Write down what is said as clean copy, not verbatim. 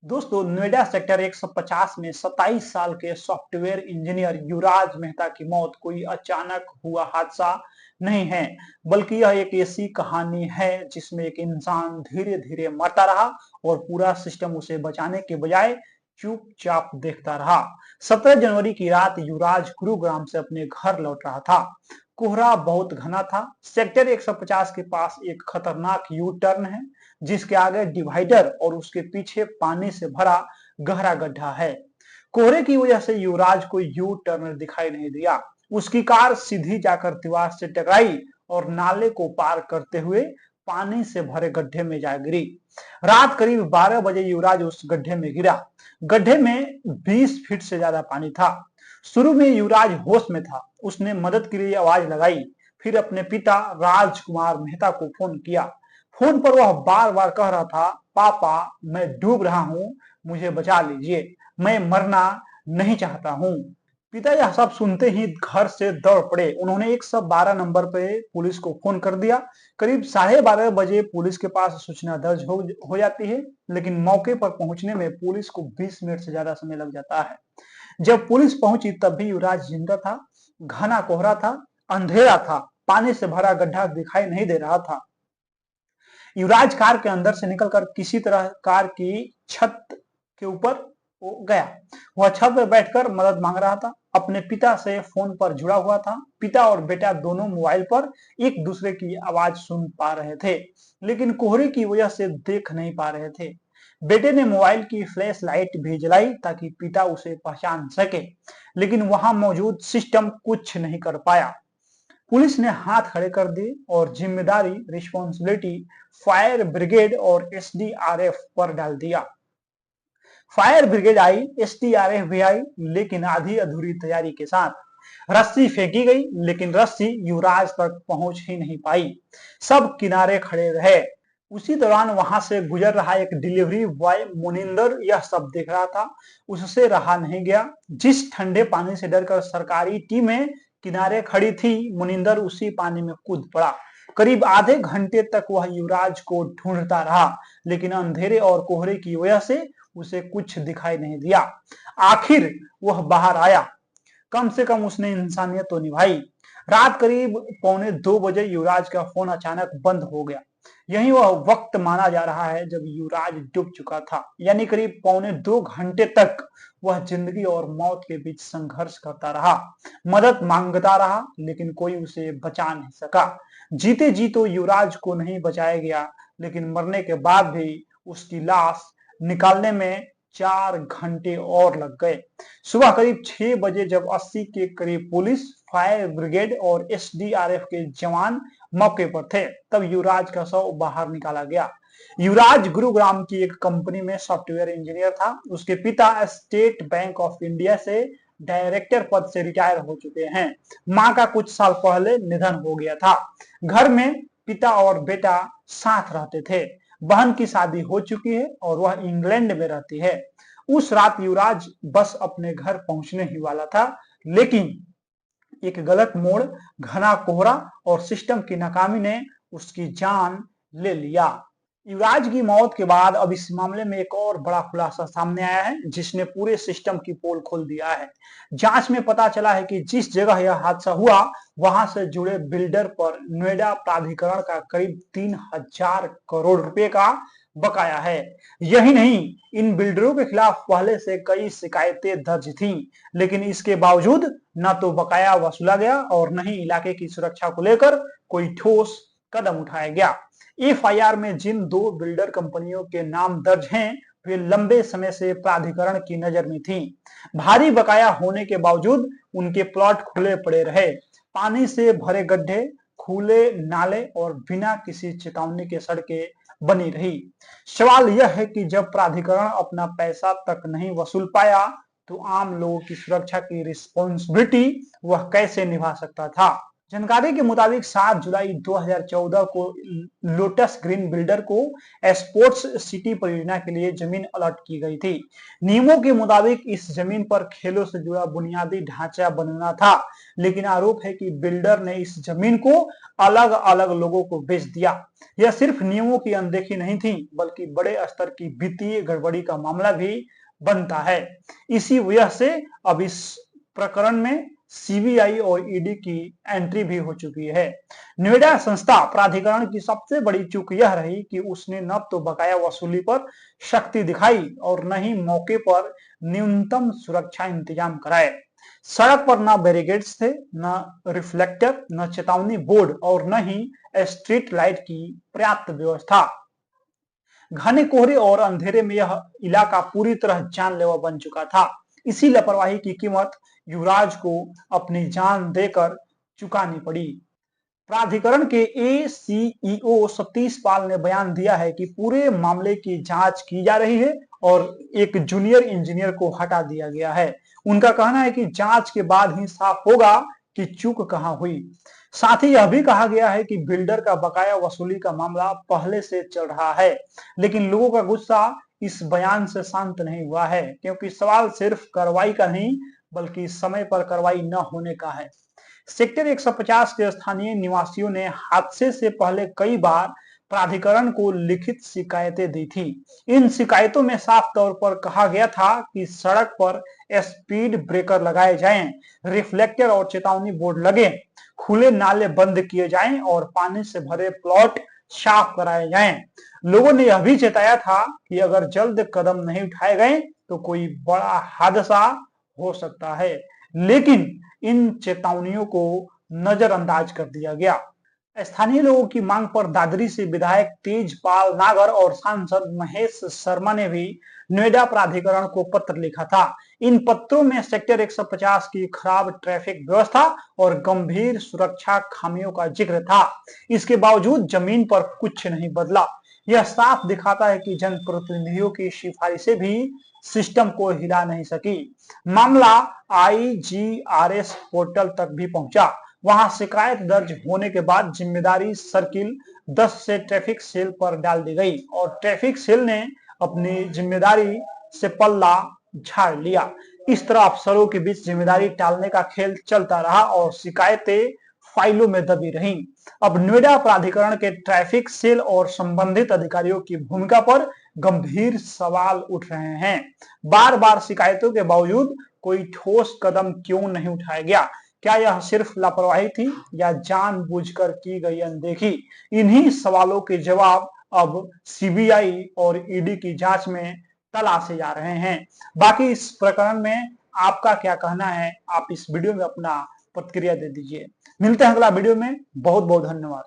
दोस्तों, नोएडा सेक्टर 150 में 27 साल के सॉफ्टवेयर इंजीनियर युवराज मेहता की मौत कोई अचानक हुआ हादसा नहीं है, बल्कि यह एक ऐसी कहानी है जिसमें एक इंसान धीरे धीरे मरता रहा और पूरा सिस्टम उसे बचाने के बजाय चुपचाप देखता रहा। 17 जनवरी की रात युवराज गुरुग्राम से अपने घर लौट रहा था। कोहरा बहुत घना था। सेक्टर 150 के पास एक खतरनाक यू टर्न है, जिसके आगे डिवाइडर और उसके पीछे पानी से भरा गहरा गड्ढा है। कोहरे की वजह से युवराज को यू टर्न दिखाई नहीं दिया। उसकी कार सीधी जाकर दीवार से टकराई और नाले को पार करते हुए पानी से भरे गड्ढे में जा गिरी। रात करीब 12 बजे युवराज उस गड्ढे में गिरा। गड्ढे में 20 फीट से ज्यादा पानी था। शुरू में युवराज होश में था। उसने मदद के लिए आवाज लगाई, फिर अपने पिता राजकुमार मेहता को फोन किया। फोन पर वह बार बार कह रहा था, पापा, मैं डूब रहा हूं, मुझे बचा लीजिए, मैं मरना नहीं चाहता हूं। पिता यह सब सुनते ही घर से दौड़ पड़े। उन्होंने 112 नंबर पे पुलिस को फोन कर दिया। करीब 12:30 बजे पुलिस के पास सूचना दर्ज हो जाती है, लेकिन मौके पर पहुंचने में पुलिस को 20 मिनट से ज्यादा समय लग जाता है। जब पुलिस पहुंची तब भी युवराज जिंदा था। घना कोहरा था, अंधेरा था, पानी से भरा गड्ढा दिखाई नहीं दे रहा था। युवराज कार के अंदर से निकलकर किसी तरह कार की छत के ऊपर गया। वह छत पर बैठकर मदद मांग रहा था। अपने पिता से फोन पर जुड़ा हुआ था। पिता और बेटा दोनों मोबाइल पर एक दूसरे की आवाज सुन पा रहे थे, लेकिन कोहरे की वजह से देख नहीं पा रहे थे। बेटे ने मोबाइल की फ्लैश लाइट भी जलाई ताकि पिता उसे पहचान सके, लेकिन वहां मौजूद सिस्टम कुछ नहीं कर पाया। पुलिस ने हाथ खड़े कर दिए और जिम्मेदारी रिस्पॉन्सिबिलिटी फायर ब्रिगेड और एसडीआरएफ पर डाल दिया। फायर ब्रिगेड आई, एसडीआरएफ भी आई, लेकिन आधी अधूरी तैयारी के साथ। रस्सी फेंकी गई, लेकिन रस्सी युवराज तक पहुंच ही नहीं पाई। सब किनारे खड़े रहे। उसी दौरान वहां से गुजर रहा एक डिलीवरी बॉय मुनिंदर यह सब देख रहा था। उससे रहा नहीं गया। जिस ठंडे पानी से डरकर सरकारी टीमें किनारे खड़ी थी, मुनिंदर उसी पानी में कूद पड़ा। करीब आधे घंटे तक वह युवराज को ढूंढता रहा, लेकिन अंधेरे और कोहरे की वजह से उसे कुछ दिखाई नहीं दिया। आखिर वह बाहर आया। कम से कम उसने इंसानियत तो निभाई। रात करीब 1:45 युवराज का फोन अचानक बंद हो गया। यही वह वक्त माना जा रहा है जब युवराज डूब चुका था, यानी करीब 2.25 घंटे तक वह जिंदगी और मौत के बीच संघर्ष करता रहा, मदद मांगता रहा, लेकिन कोई उसे बचा नहीं सका। जीते जी तो युवराज को नहीं बचाया गया, लेकिन मरने के बाद भी उसकी लाश निकालने में 4 घंटे और लग गए। सुबह करीब 6 बजे जब 80 के करीब पुलिस, फायर ब्रिगेड और एसडीआरएफ के जवान मौके पर थे, तब युवराज का शव बाहर निकाला गया। युवराज गुरुग्राम की एक कंपनी में सॉफ्टवेयर इंजीनियर था। उसके पिता स्टेट बैंक ऑफ इंडिया से डायरेक्टर पद से रिटायर हो चुके हैं। मां का कुछ साल पहले निधन हो गया था। घर में पिता और बेटा साथ रहते थे। बहन की शादी हो चुकी है और वह इंग्लैंड में रहती है। उस रात युवराज बस अपने घर पहुंचने ही वाला था, लेकिन एक गलत मोड़, घना कोहरा और सिस्टम की नाकामी ने उसकी जान ले लिया। युवराज की मौत के बाद अब इस मामले में एक और बड़ा खुलासा सामने आया है, जिसने पूरे सिस्टम की पोल खोल दिया है। जांच में पता चला है कि जिस जगह यह हादसा हुआ, वहां से जुड़े बिल्डर पर नोएडा प्राधिकरण का करीब 3,000 करोड़ रुपए का बकाया है। यही नहीं, इन बिल्डरों के खिलाफ पहले से कई शिकायतें दर्ज थीं, लेकिन इसके बावजूद न तो बकाया वसूला गया और न ही इलाके की सुरक्षा को लेकर कोई ठोस कदम उठाया गया। एफआईआर में जिन 2 बिल्डर कंपनियों के नाम दर्ज हैं, वे लंबे समय से प्राधिकरण की नजर में थीं। भारी बकाया होने के बावजूद उनके प्लॉट खुले पड़े रहे। पानी से भरे गड्ढे, खुले नाले और बिना किसी चेतावनी के सड़कें बनी रही। सवाल यह है कि जब प्राधिकरण अपना पैसा तक नहीं वसूल पाया, तो आम लोगों की सुरक्षा की रिस्पॉन्सिबिलिटी वह कैसे निभा सकता था। जानकारी के मुताबिक 7 जुलाई 2014 को लोटस ग्रीन बिल्डर को स्पोर्ट्स सिटी परियोजना के लिए जमीन अलॉट की गई थी। नियमों के मुताबिक इस जमीन पर खेलों से जुड़ा बुनियादी ढांचा बनना था, लेकिन आरोप है कि बिल्डर ने इस जमीन को अलग अलग लोगों को बेच दिया। यह सिर्फ नियमों की अनदेखी नहीं थी, बल्कि बड़े स्तर की वित्तीय गड़बड़ी का मामला भी बनता है। इसी वजह से अब इस प्रकरण में सीबीआई और ईडी की एंट्री भी हो चुकी है। नोएडा संस्था प्राधिकरण की सबसे बड़ी चूक यह रही कि उसने न तो बकाया वसूली पर शक्ति दिखाई और न ही मौके पर न्यूनतम सुरक्षा इंतजाम कराए। सड़क पर न बैरिकेड्स थे, न रिफ्लेक्टर, न चेतावनी बोर्ड और न ही स्ट्रीट लाइट की पर्याप्त व्यवस्था। घने कोहरे और अंधेरे में यह इलाका पूरी तरह जानलेवा बन चुका था। इसी लापरवाही की कीमत युवराज को अपनी जान देकर चुकानी पड़ी। प्राधिकरण के एसीईओ सतीश पाल ने बयान दिया है कि पूरे मामले की जांच की जा रही है और एक जूनियर इंजीनियर को हटा दिया गया है। उनका कहना है कि जांच के बाद ही साफ होगा कि चूक कहां हुई। साथ ही यह भी कहा गया है कि बिल्डर का बकाया वसूली का मामला पहले से चल रहा है, लेकिन लोगों का गुस्सा इस बयान से शांत नहीं हुआ है, क्योंकि सवाल सिर्फ कार्रवाई का नहीं बल्कि समय पर कार्रवाई न होने का है। सेक्टर 150 के स्थानीय निवासियों ने हादसे से पहले कई बार प्राधिकरण को लिखित शिकायतें दी थी। इन शिकायतों में साफ तौर पर कहा गया था कि सड़क पर स्पीड ब्रेकर लगाए जाएं, रिफ्लेक्टर और चेतावनी बोर्ड लगे, खुले नाले बंद किए जाएं और पानी से भरे प्लॉट साफ कराए जाएं। लोगों ने यह भी चेताया था कि अगर जल्द कदम नहीं उठाए गए तो कोई बड़ा हादसा हो सकता है, लेकिन इन चेतावनियों को नजरअंदाज कर दिया गया। स्थानीय लोगों की मांग पर दादरी से विधायक तेजपाल नागर और सांसद महेश शर्मा ने भी नोएडा प्राधिकरण को पत्र लिखा था। इन पत्रों में सेक्टर 150 की खराब ट्रैफिक व्यवस्था और गंभीर सुरक्षा खामियों का जिक्र था। इसके बावजूद जमीन पर कुछ नहीं बदला। यह साफ दिखाता है कि जनप्रतिनिधियों की सिफारिशें भी सिस्टम को हिला नहीं सकी। मामला आईजीआरएस पोर्टल तक भी पहुंचा। वहां शिकायत दर्ज होने के बाद जिम्मेदारी सर्किल 10 से ट्रैफिक सेल पर डाल दी गई और ट्रैफिक सेल ने अपनी जिम्मेदारी से पल्ला झाड़ लिया। इस तरह अफसरों के बीच जिम्मेदारी टालने का खेल चलता रहा और शिकायतें फाइलों में दबी रहीं। अब नोएडा प्राधिकरण के ट्रैफिक सेल और संबंधित अधिकारियों की भूमिका पर गंभीर सवाल उठ रहे हैं। बार बार शिकायतों के बावजूद कोई ठोस कदम क्यों नहीं उठाया गया? क्या यह सिर्फ लापरवाही थी या जानबूझकर की गई अनदेखी? इन्हीं सवालों के जवाब अब सीबीआई और ईडी की जांच में तलाशे जा रहे हैं। बाकी इस प्रकरण में आपका क्या कहना है? आप इस वीडियो में अपना प्रतिक्रिया दे दीजिए। मिलते हैं अगला वीडियो में। बहुत बहुत धन्यवाद।